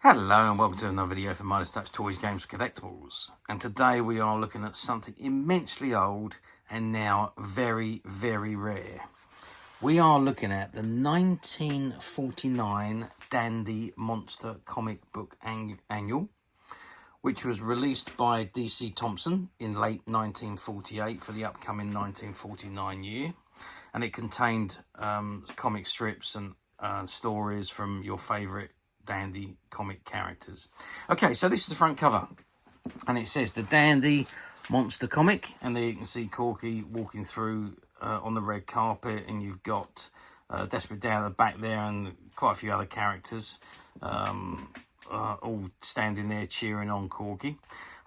Hello and welcome to another video for Midas Touch Toys, Games, Collectibles. And today we are looking at something immensely old and now very, very rare. We are looking at the 1949 Dandy Monster Comic Book Annual, which was released by D C Thompson in late 1948 for the upcoming 1949 year. And it contained comic strips and stories from your favourite Dandy comic characters. Okay, so this is the front cover, and it says the Dandy Monster Comic, and there you can see Korky walking through on the red carpet, and you've got Desperate Dan at the back there, and quite a few other characters all standing there cheering on Korky.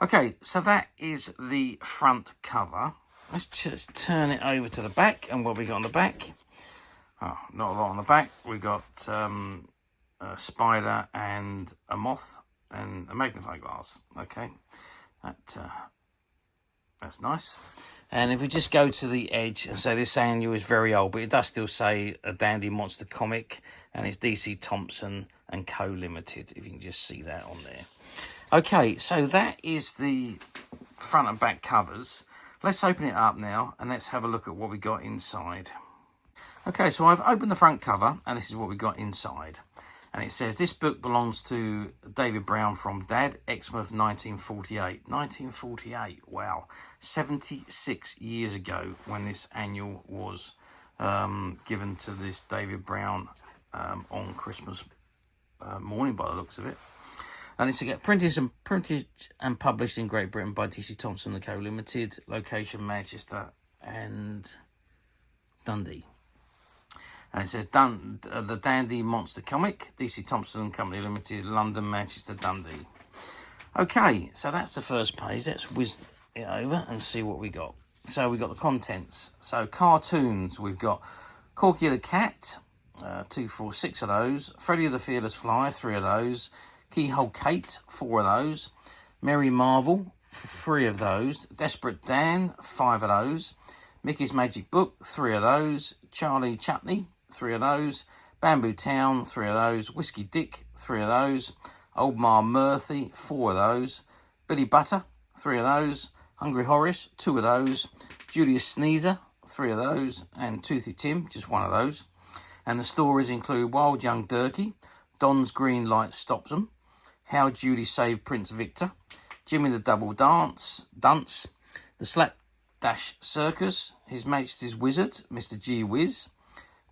Okay, so that is the front cover. Let's just turn it over to the back, and what we got on the back? Oh, not a lot on the back. We got a spider and a moth and a magnifying glass. Okay, that's nice. And if we just go to the edge and say this annual is very old, but it does still say a Dandy Monster Comic, and it's DC Thompson and Co Limited, if you can just see that on there. Okay, so that is the front and back covers. Let's open it up now and let's have a look at what we got inside. Okay, so I've opened the front cover and this is what we got inside. And it says, this book belongs to David Brown from Dad, Exmouth, 1948. 1948, wow. 76 years ago when this annual was given to this David Brown on Christmas morning by the looks of it. And it's to get printed and published in Great Britain by D C Thompson and Co Limited, location Manchester and Dundee. And it says the Dandy Monster Comic, DC Thompson Company Limited, London, Manchester, Dundee. Okay, so that's the first page. Let's whiz it over and see what we got. So we got the contents. So cartoons, we've got Korky the Cat, 2, 4, 6 of those. Fredy The Fearless Fly, 3 of those. Keyhole Kate, 4 of those. Mary Marvel, 3 of those. Desperate Dan, 5 of those. Mickey's Magic Book, 3 of those. Charlie Chutney, 3 of those. Bamboo Town, 3 of those. Whiskey Dick, 3 of those. Old Ma Murphy, 4 of those. Billy Butter, 3 of those. Hungry Horace, 2 of those. Julius Sneezer, 3 of those. And Toothy Tim, just 1 of those. And the stories include Wild Young Durkee, Don's Green Light Stops 'Em, How Judy Saved Prince Victor, Jimmy the Double Dunce, The Slapdash Circus, His Majesty's Wizard, Mr. G Whiz,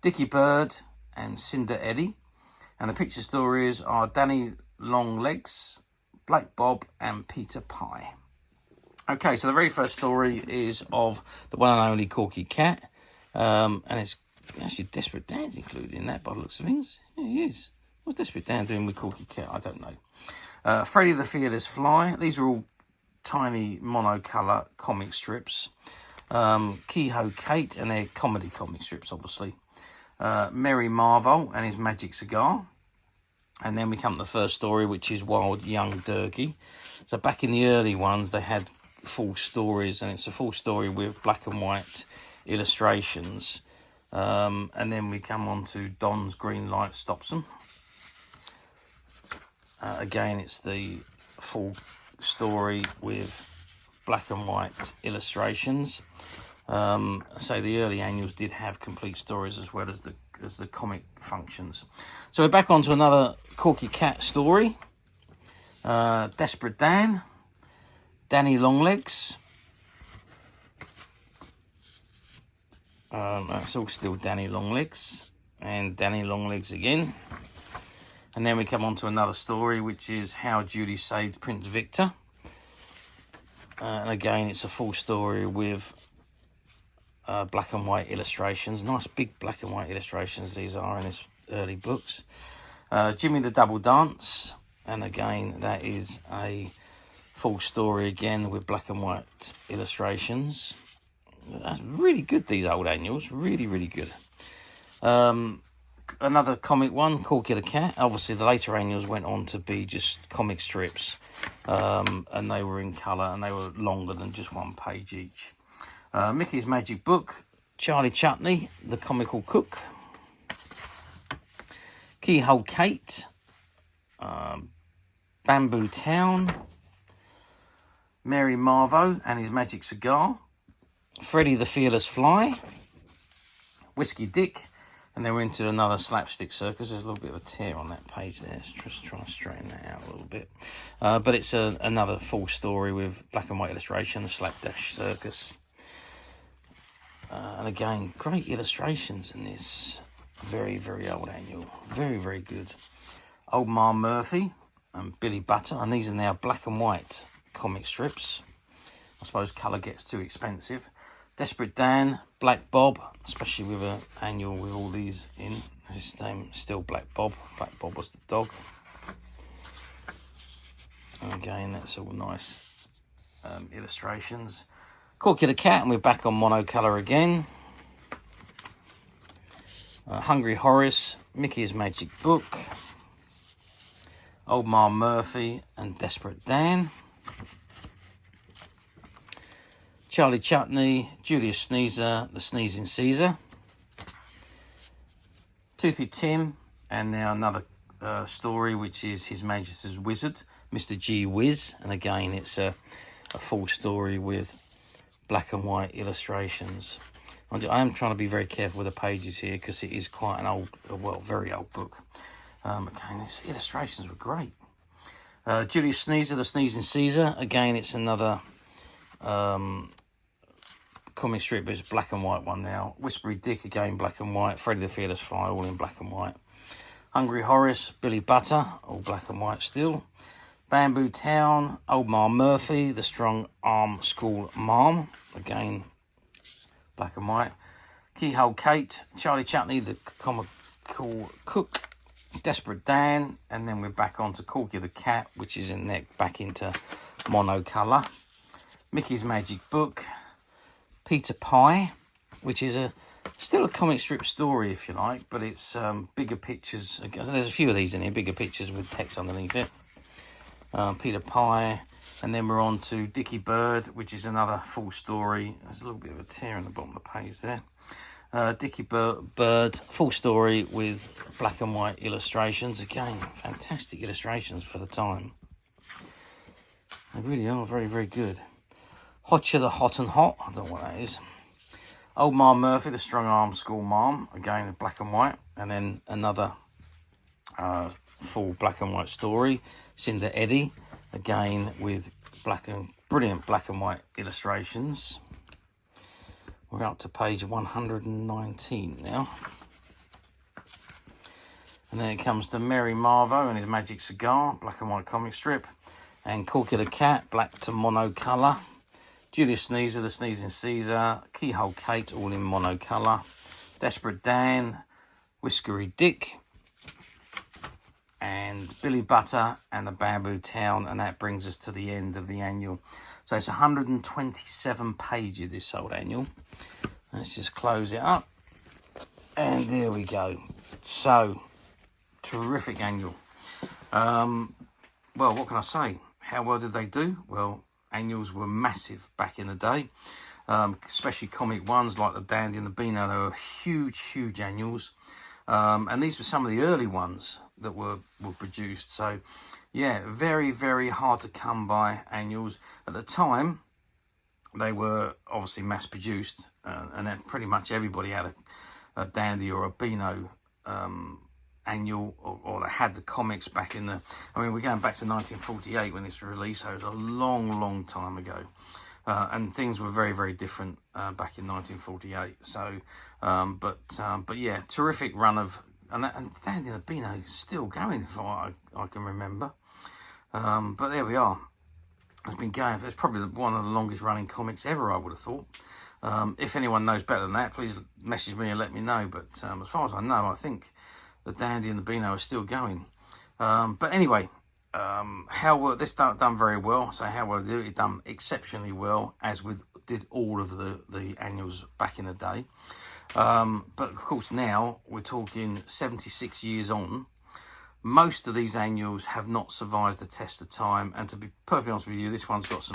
Dickie Bird, and Cinder Eddie. And the picture stories are Danny Longlegs, Black Bob, and Peter Pie. Okay, so the very first story is of the one and only Korky Cat. And it's actually Desperate Dan's included in that by the looks of things. Yeah, he is. What's Desperate Dan doing with Korky Cat? I don't know. Fredy The Fearless Fly. These are all tiny monocolour comic strips. Keyhole Kate, and they're comedy comic strips, obviously. Mary Marvel and his Magic Cigar. And then we come to the first story, which is Wild Young Durkee. So back in the early ones, they had full stories, and it's a full story with black and white illustrations. And then we come on to Don's Green Light Stops 'Em. Again, it's the full story with black and white illustrations. So the early annuals did have complete stories as well as the comic functions. So we're back onto another Korky Cat story. Desperate Dan, Danny Longlegs. That's all still Danny Longlegs, and Danny Longlegs again. And then we come on to another story, which is How Judy Saved Prince Victor. And again, it's a full story with black and white illustrations. Nice big black and white illustrations these are in his early books. Jimmy the Double Dance. And again, that is a full story again with black and white illustrations. That's really good, these old annuals. Really, really good. Another comic one, Korky the Cat. Obviously, the later annuals went on to be just comic strips. And they were in colour, and they were longer than just 1 page each. Mickey's Magic Book, Charlie Chutney, The Comical Cook. Keyhole Kate, Bamboo Town, Mary Marvo and his Magic Cigar, Fredy The Fearless Fly, Whiskey Dick, and then we're into another slapstick circus. There's a little bit of a tear on that page there. Let's just try and straighten that out a little bit. But it's another full story with black and white illustration, the Slapdash Circus. And again, great illustrations in this very, very old annual. Very, very good. Old Ma Murphy and Billy Butter, and these are now black and white comic strips. I suppose colour gets too expensive. Desperate Dan, Black Bob, especially with an annual with all these in. His name still Black Bob. Black Bob was the dog. And again, that's all nice illustrations. Korky the Cat, and we're back on monocolour again. Hungry Horace, Mickey's Magic Book, Old Ma Murphy and Desperate Dan, Charlie Chutney, Julius Sneezer, the Sneezing Caesar, Toothy Tim, and now another story which is His Majesty's Wizard, Mr. G Whiz, and again it's a full story with black and white illustrations. I am trying to be very careful with the pages here because it is quite an old, well, very old book. Again, these illustrations were great. Julius Sneezer, the Sneezing Caesar. Again, it's another comic strip, but it's a black and white one now. Whispery Dick, again, black and white. Fredy the Fearless Fly, all in black and white. Hungry Horace, Billy Butter, all black and white still. Bamboo Town, Old Ma Murphy, the Strong Arm School Mom, again, black and white. Keyhole Kate, Charlie Chutney, the comical cook, Desperate Dan, and then we're back onto Korky the Cat, which is in there, back into monocolour. Mickey's Magic Book, Peter Pie, which is still a comic strip story, if you like, but it's bigger pictures. There's a few of these in here, bigger pictures with text underneath it. Peter Pie, and then we're on to Dickie Bird, which is another full story. There's a little bit of a tear in the bottom of the page there. Dickie Bird, full story with black and white illustrations. Again, fantastic illustrations for the time. They really are very, very good. Hotcha the Hot and Hot, I don't know what that is. Old Ma Murphy, the Strong Arm School Mom, again, black and white. And then another full black and white story. Cinder Eddie, again, with brilliant black and white illustrations. We're up to page 119 now. And then it comes to Mary Marvo and his Magic Cigar, black and white comic strip. And Korky the Cat, black to monocolour. Julius Sneezer, the Sneezing Caesar. Keyhole Kate, all in monocolour. Desperate Dan, Whiskery Dick, and Billy Butter and the Bamboo Town, and that brings us to the end of the annual. So it's 127 pages, this old annual. Let's just close it up. And there we go. So, terrific annual. Well, what can I say? How well did they do? Well, annuals were massive back in the day. Especially comic ones like the Dandy and the Beano. They were huge, huge annuals. And these were some of the early ones that were produced. So, yeah, very, very hard to come by annuals. At the time, they were obviously mass-produced, and then pretty much everybody had a Dandy or a Beano annual, or they had the comics back in the... I mean, we're going back to 1948 when this was released, so it was a long, long time ago. And things were very, very different back in 1948. So, but yeah, terrific run of... And Dandy and the Beano is still going, from what I can remember. But there we are. It's been going... It's probably one of the longest running comics ever, I would have thought. If anyone knows better than that, please message me and let me know. But as far as I know, I think the Dandy and the Beano are still going. But anyway... how well this done very well. So how well did it done exceptionally well, as did all of the annuals back in the day. But of course now we're talking 76 years on. Most of these annuals have not survived the test of time, and to be perfectly honest with you, this one's got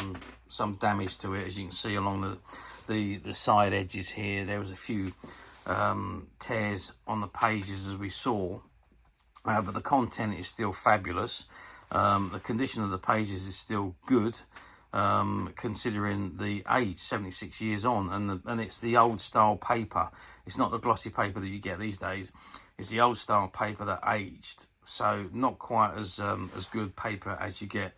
some damage to it, as you can see along the side edges here. There was a few tears on the pages as we saw, but the content is still fabulous. The condition of the pages is still good, considering the age, 76 years on, and it's the old style paper. It's not the glossy paper that you get these days. It's the old style paper that aged, so not quite as good paper as you get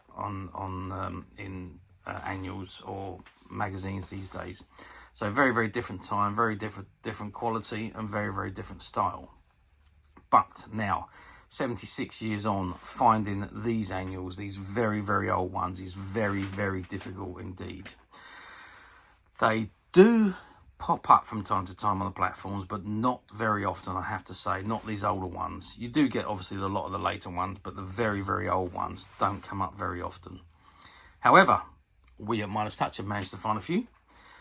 in annuals or magazines these days. So very different time, very different quality, and very different style. But now, 76 years on, finding these annuals, these very old ones, is very difficult indeed. They do pop up from time to time on the platforms, but not very often, I have to say. Not these older ones. You do get obviously a lot of the later ones, but the very old ones don't come up very often. However, we at Midas Touch have managed to find a few,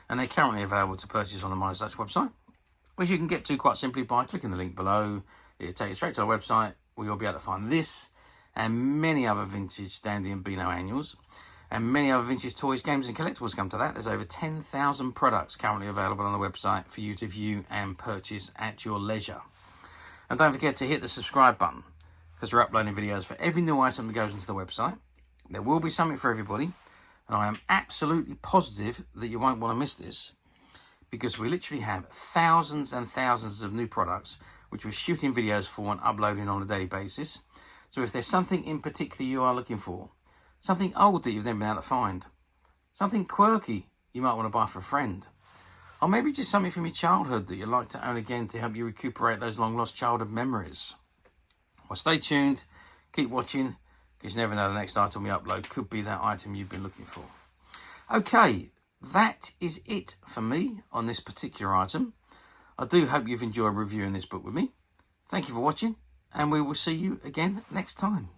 and they're currently available to purchase on the Midas Touch website, which you can get to quite simply by clicking the link below. It'll take you straight to our website, where you'll be able to find this and many other vintage Dandy and Beano annuals, and many other vintage toys, games and collectibles come to that. There's over 10,000 products currently available on the website for you to view and purchase at your leisure. And don't forget to hit the subscribe button, because we're uploading videos for every new item that goes into the website. There will be something for everybody, and I am absolutely positive that you won't want to miss this, because we literally have thousands and thousands of new products which we're shooting videos for and uploading on a daily basis. So if there's something in particular you are looking for, something old that you've never been able to find, something quirky you might want to buy for a friend, or maybe just something from your childhood that you'd like to own again to help you recuperate those long lost childhood memories, well, stay tuned, keep watching, because you never know, the next item we upload could be that item you've been looking for. Okay, that is it for me on this particular item. I do hope you've enjoyed reviewing this book with me. Thank you for watching, and we will see you again next time.